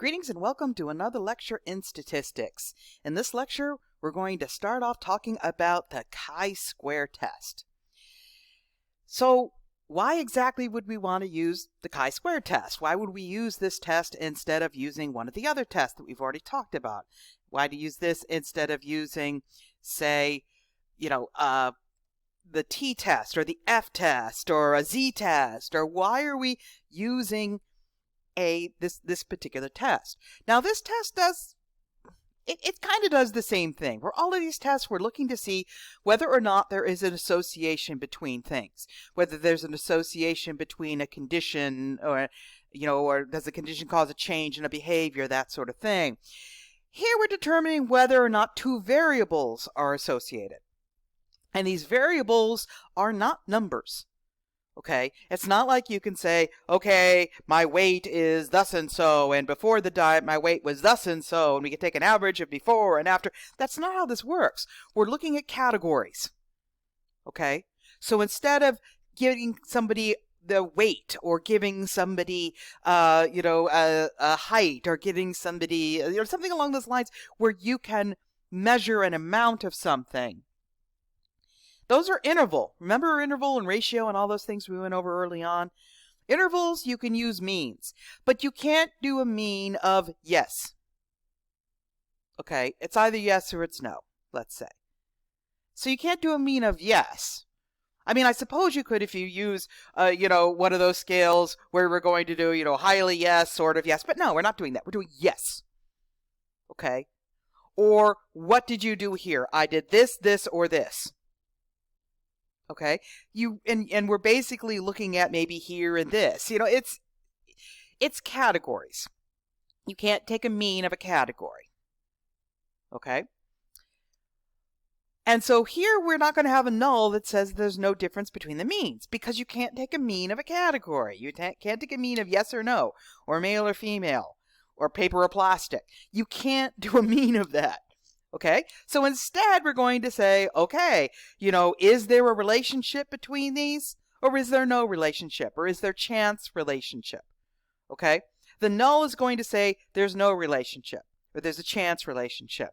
Greetings and welcome to another lecture in statistics. In this lecture, we're going to start off talking about the chi-square test. So why exactly would we want to use the chi-square test? Why would we use this test instead of using one of the other tests that we've already talked about? Why to use this instead of using, say, the t-test or the f-test or a z-test? Or why are we using this particular test? Now, this test does it kind of does the same thing. For all of these tests, we're looking to see whether or not there is an association between things, whether there's an association between a condition or does the condition cause a change in a behavior, that sort of thing. Here we're determining whether or not two variables are associated. And these variables are not numbers. Okay, it's not like you can say, okay, my weight is thus and so, and before the diet my weight was thus and so, and we can take an average of before and after. That's not how this works. We're looking at categories. Okay, so instead of giving somebody the weight or giving somebody, a height or giving somebody, something along those lines where you can measure an amount of something. Those are interval. Remember interval and ratio and all those things we went over early on? Intervals, you can use means, but you can't do a mean of yes. Okay, it's either yes or it's no, let's say. So you can't do a mean of yes. I mean, I suppose you could if you use, one of those scales where we're going to do, highly yes, sort of yes, but no, we're not doing that. We're doing yes. Okay? Or what did you do here? I did this, this, or this. Okay, and we're basically looking at maybe here and this. It's categories. You can't take a mean of a category. Okay, and so here we're not going to have a null that says there's no difference between the means, because you can't take a mean of a category. You can't take a mean of yes or no, or male or female, or paper or plastic. You can't do a mean of that. Okay, so instead we're going to say, okay, is there a relationship between these, or is there no relationship, or is there chance relationship? Okay, the null is going to say there's no relationship, or there's a chance relationship.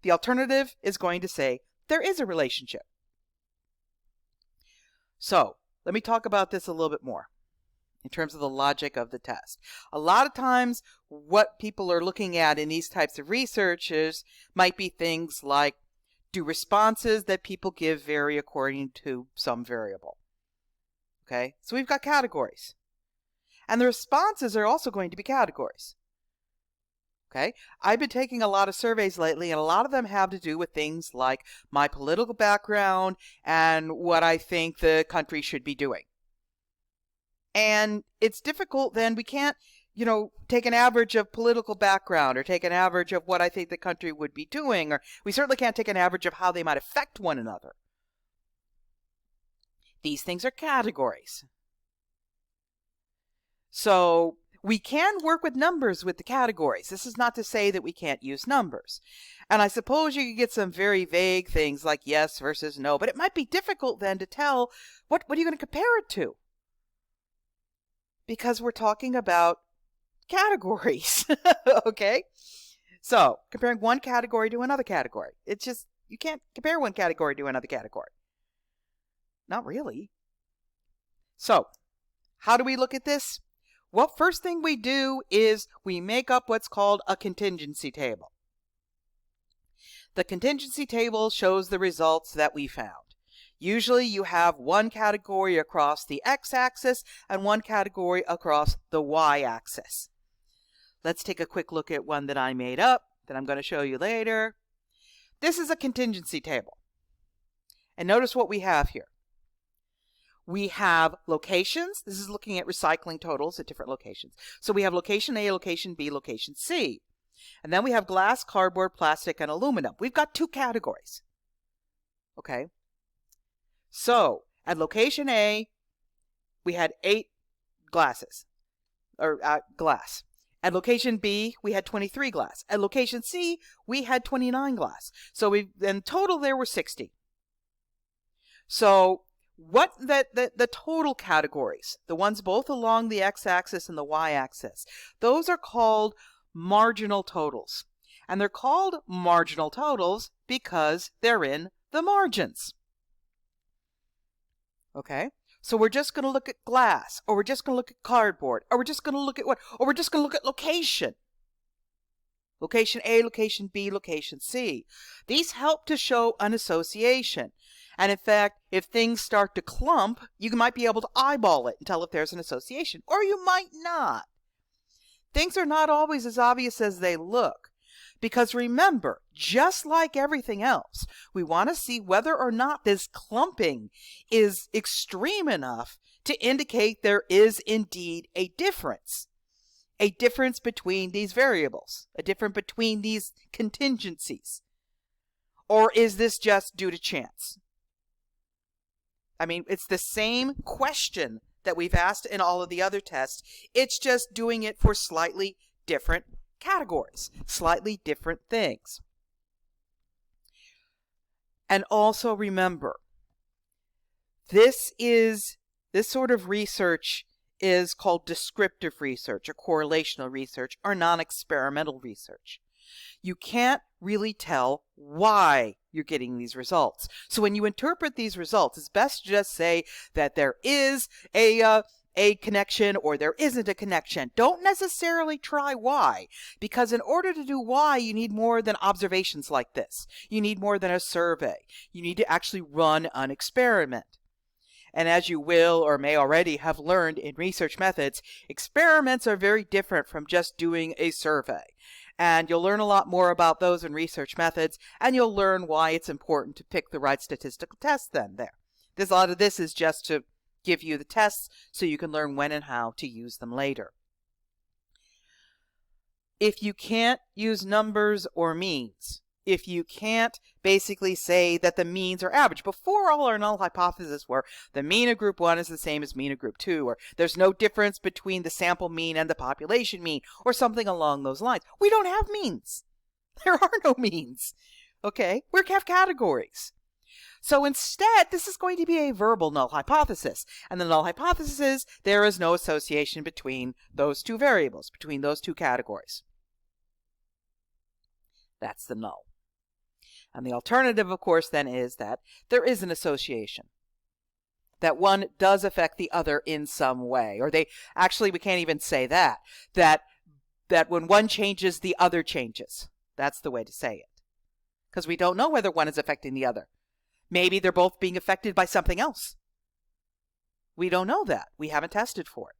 The alternative is going to say there is a relationship. So let me talk about this a little bit more in terms of the logic of the test. A lot of times what people are looking at in these types of researches might be things like, do responses that people give vary according to some variable? Okay, so we've got categories. And the responses are also going to be categories. Okay, I've been taking a lot of surveys lately, and a lot of them have to do with things like my political background and what I think the country should be doing. And it's difficult then. We can't, take an average of political background or take an average of what I think the country would be doing, or we certainly can't take an average of how they might affect one another. These things are categories. So we can work with numbers with the categories. This is not to say that we can't use numbers. And I suppose you could get some very vague things like yes versus no, but it might be difficult then to tell what are you going to compare it to? Because we're talking about categories. Okay, so comparing one category to another category, it's just, you can't compare one category to another category. Not really. So how do we look at this? Well, first thing we do is we make up what's called a contingency table. The contingency table shows the results that we found. Usually you have one category across the x-axis and one category across the y-axis. Let's take a quick look at one that I made up that I'm going to show you later. This is a contingency table. And notice what we have here. We have locations. This is looking at recycling totals at different locations. So we have location A, location B, location C. And then we have glass, cardboard, plastic, and aluminum. We've got two categories. Okay. So at location A, we had 8 glasses, or glass. At location B, we had 23 glass. At location C, we had 29 glass. So in total there were 60. So what the total categories, the ones both along the x-axis and the y-axis, those are called marginal totals. And they're called marginal totals because they're in the margins. Okay? So we're just going to look at glass, or we're just going to look at cardboard, or we're just going to look at what? Or we're just going to look at location. Location A, location B, location C. These help to show an association. And in fact, if things start to clump, you might be able to eyeball it and tell if there's an association, or you might not. Things are not always as obvious as they look. Because remember, just like everything else, we want to see whether or not this clumping is extreme enough to indicate there is indeed a difference. A difference between these variables, a difference between these contingencies. Or is this just due to chance? I mean, it's the same question that we've asked in all of the other tests. It's just doing it for slightly different categories, slightly different things. And also remember, this sort of research is called descriptive research or correlational research or non-experimental research. You can't really tell why you're getting these results. So when you interpret these results, it's best to just say that there is a connection or there isn't a connection. Don't necessarily try why, because in order to do why, you need more than observations like this. You need more than a survey. You need to actually run an experiment. And as you will or may already have learned in research methods, experiments are very different from just doing a survey. And you'll learn a lot more about those in research methods, and you'll learn why it's important to pick the right statistical test then there. A lot of this is just to give you the tests so you can learn when and how to use them later. If you can't use numbers or means, if you can't basically say that the means are average, before all our null hypotheses were the mean of group 1 is the same as mean of group 2, or there's no difference between the sample mean and the population mean, or something along those lines. We don't have means. There are no means. Okay? We have categories. So instead, this is going to be a verbal null hypothesis. And the null hypothesis is there is no association between those two variables, between those two categories. That's the null. And the alternative, of course, then is that there is an association. That one does affect the other in some way. Or we can't even say that. That when one changes, the other changes. That's the way to say it. Because we don't know whether one is affecting the other. Maybe they're both being affected by something else. We don't know that. We haven't tested for it.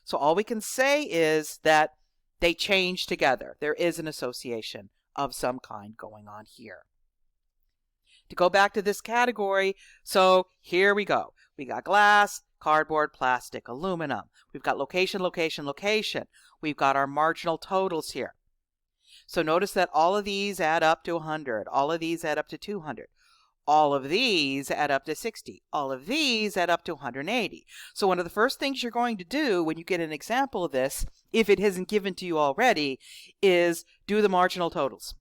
So all we can say is that they change together. There is an association of some kind going on here. To go back to this category, so here we go. We got glass, cardboard, plastic, aluminum. We've got location, location, location. We've got our marginal totals here. So notice that all of these add up to 100. All of these add up to 200. All of these add up to 60. All of these add up to 180. So one of the first things you're going to do when you get an example of this, if it isn't given to you already, is do the marginal totals.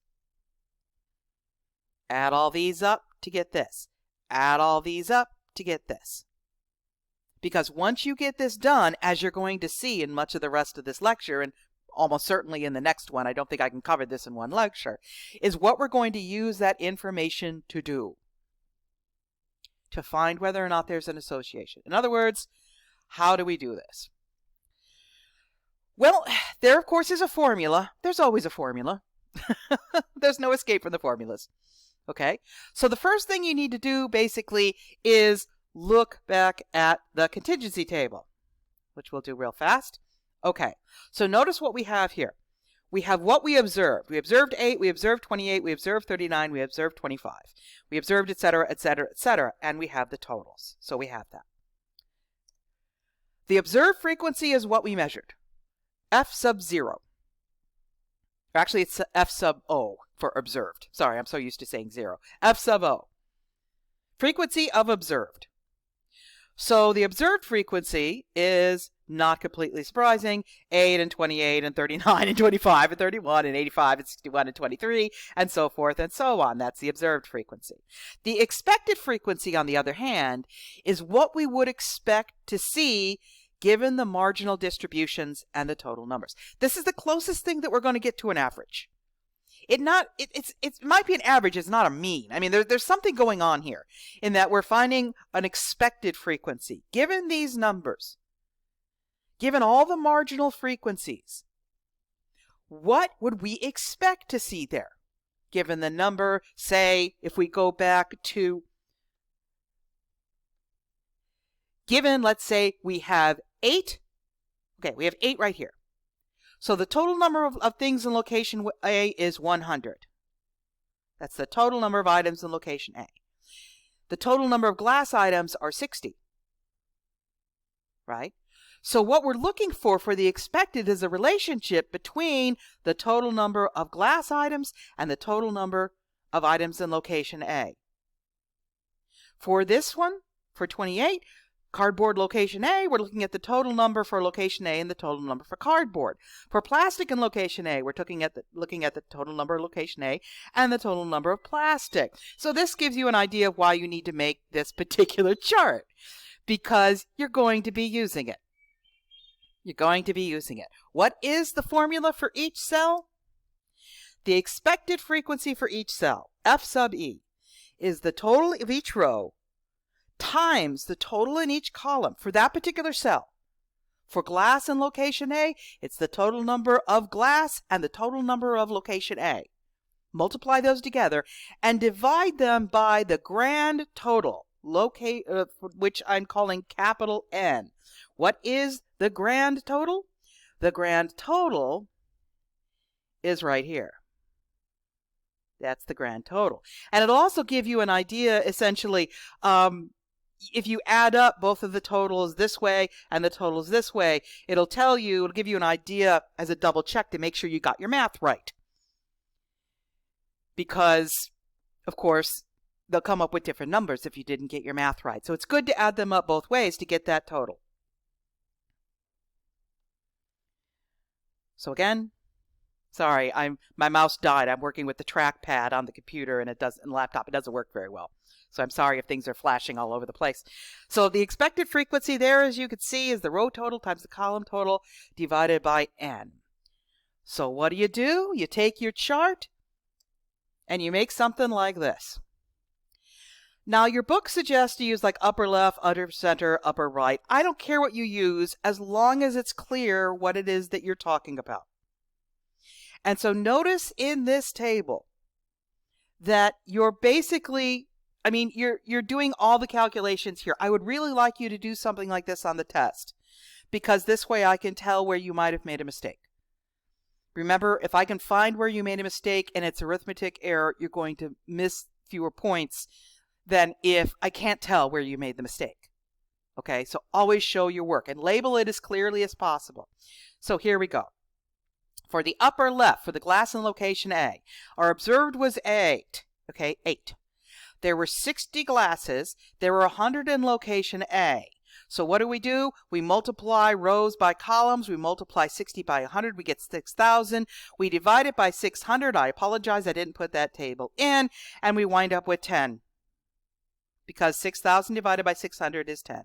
Add all these up to get this. Add all these up to get this. Because once you get this done, as you're going to see in much of the rest of this lecture, and almost certainly in the next one, I don't think I can cover this in one lecture, is what we're going to use that information to do. To find whether or not there's an association. In other words, how do we do this? Well, there of course is a formula. There's always a formula. There's no escape from the formulas. Okay, so the first thing you need to do basically is look back at the contingency table, which we'll do real fast. Okay, so notice what we have here. We have what we observed. We observed 8, we observed 28, we observed 39, we observed 25. We observed, etc., etc., etc., and we have the totals. So we have that. The observed frequency is what we measured. F sub 0. Actually, it's F sub O for observed. Sorry, I'm so used to saying 0. F sub O. Frequency of observed. So the observed frequency is not completely surprising. 8 and 28 and 39 and 25 and 31 and 85 and 61 and 23 and so forth and so on. That's the observed frequency. The expected frequency, on the other hand, is what we would expect to see given the marginal distributions and the total numbers. This is the closest thing that we're going to get to an average. It might be an average, it's not a mean. I mean, there's something going on here in that we're finding an expected frequency. Given these numbers, given all the marginal frequencies, what would we expect to see there? Given the number, say, if we go back to, given, let's say, we have 8. Okay, we have 8 right here. So the total number of things in location A is 100. That's the total number of items in location A. The total number of glass items are 60. Right? So what we're looking for the expected is a relationship between the total number of glass items and the total number of items in location A. For this one, for 28, cardboard location A, we're looking at the total number for location A and the total number for cardboard. For plastic in location A, we're looking at the total number of location A and the total number of plastic. So this gives you an idea of why you need to make this particular chart, because you're going to be using it. You're going to be using it. What is the formula for each cell? The expected frequency for each cell, F sub E, is the total of each row times the total in each column for that particular cell. For glass in location A, it's the total number of glass and the total number of location A. Multiply those together and divide them by the grand total, which I'm calling capital N. What is the grand total? The grand total is right here. That's the grand total. And it'll also give you an idea, essentially, if you add up both of the totals this way and the totals this way, it'll give you an idea as a double check to make sure you got your math right. Because, of course, they'll come up with different numbers if you didn't get your math right. So it's good to add them up both ways to get that total. So again, sorry, my mouse died. I'm working with the trackpad on the computer and laptop. It doesn't work very well. So I'm sorry if things are flashing all over the place. So the expected frequency there, as you can see, is the row total times the column total divided by N. So what do? You take your chart and you make something like this. Now, your book suggests to use like upper left, upper center, upper right. I don't care what you use as long as it's clear what it is that you're talking about. And so notice in this table that you're basically, you're doing all the calculations here. I would really like you to do something like this on the test, because this way I can tell where you might have made a mistake. Remember, if I can find where you made a mistake and it's arithmetic error, you're going to miss fewer points than if I can't tell where you made the mistake. Okay, so always show your work and label it as clearly as possible. So here we go. For the upper left, for the glass in location A, our observed was 8. Okay, 8. There were 60 glasses. There were 100 in location A. So what do? We multiply rows by columns. We multiply 60 by 100. We get 6,000. We divide it by 600. I apologize, I didn't put that table in. And we wind up with 10. Because 6,000 divided by 600 is 10.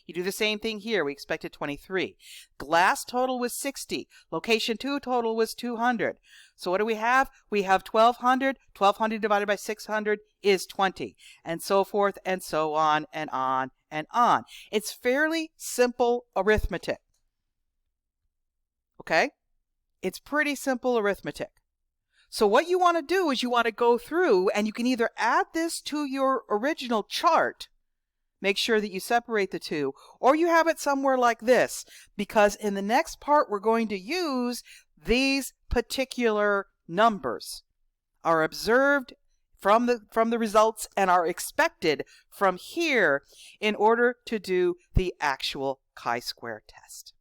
You do the same thing here. We expected 23. Glass total was 60. Location 2 total was 200. So what do we have? We have 1,200. 1,200 divided by 600 is 20. And so forth and so on and on and on. It's fairly simple arithmetic. Okay? It's pretty simple arithmetic. So what you want to do is you want to go through and you can either add this to your original chart, make sure that you separate the two, or you have it somewhere like this, because in the next part we're going to use these particular numbers are observed from the results and are expected from here in order to do the actual chi-square test.